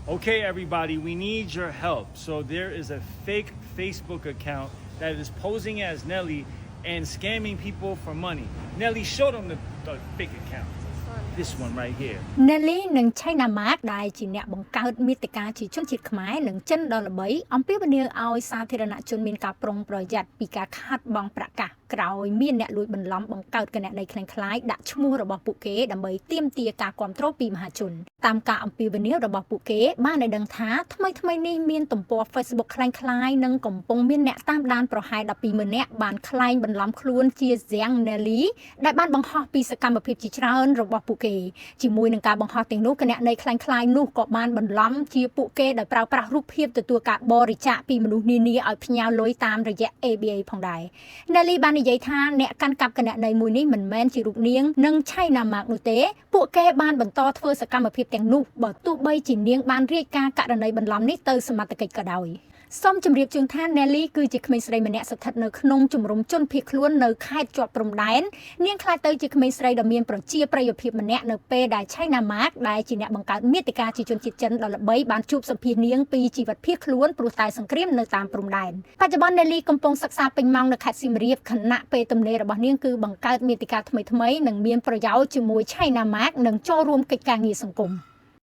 Okay, everybody, we need your help. So there is a fake Facebook account that is posing as Nelly and scamming people for money. Nelly, show them the fake account. This one right here. Nelly និង China Mark ដែលជាអ្នកបង្កើតមាតិកាជាជនជាតិខ្មែរនិងចិនដ៏ល្បីអំពាវនាវឲ្យសាធារណជនមានការប្រុងប្រយ័ត្នពីការខាតបង់ប្រាក់កាសក្រោយមានអ្នកលួចបន្លំបង្កើតគណនីคล้ายៗដាក់ឈ្មោះរបស់ពួកគេដើម្បីទាមទារការគាំទ្រពីមហាជនតាមការអំពាវនាវរបស់ពួកគេបានឲ្យដឹងថាថ្មីនេះមានទំព័រ Facebook คล้ายៗនិងកំពុងមានអ្នកតាមដានប្រហែល 12,000 នាក់បានក្លែងបន្លំខ្លួនជា Zhang Nelly ដែលបានបង្ហោះពីសកម្មភាពជាច្រើនរបស់ពួកគេជាមួយនឹងការបង្ហោះទាំងនោះគណនីคล้ายៗនោះក៏បានបន្លំជាពួកគេដោយប្រើប្រាស់រូបភាពទទួលការបរិច្ចាគពីមនុស្សនានាឲ្យផ្ញើលុយតាមរយៈ ABA ផងដែរ Nelly បាននិយាយថាអ្នកកាន់កាប់គណនីមួយនេះមិនមែនជារូបនាងនិង China Mark នោះទេពួកគេបានបន្តធ្វើសកម្មភាពទាំងនោះបើទោះបីជានាងបានរាយការណ៍ករណីបន្លំនេះទៅសមត្ថកិច្ចក៏ដោយសូមជម្រាបជូនថា Nelly គឺជាក្មេងស្រីម្នាក់ស្ថិតនៅក្នុងជំរំជនភៀសខ្លួននៅខេត្តជាប់ព្រំដែននាងខ្លាចទៅជាក្មេងស្រីដ៏មានប្រជាប្រិយភាពម្នាក់នៅពេលដែល China Mark ដែលជាអ្នកបង្កើតមាតិកាជាជនជាតិចិនដ៏ល្បីបានជួបសម្ភាសនាងពីជីវិតភៀសខ្លួនព្រោះតែសង្គ្រាមនៅតាមព្រំដែនបច្ចុប្បន្ន Nelly កំពុងសិក្សាពេញម៉ោងនៅខេត្តសៀមរាបខណៈពេលទំនេររបស់នាងគឺបង្កើតមាតិកាថ្មីៗនិងមានប្រយោជន៍ជាមួយ China Mark និងចូលរួមកិច្ចការងារសង្គម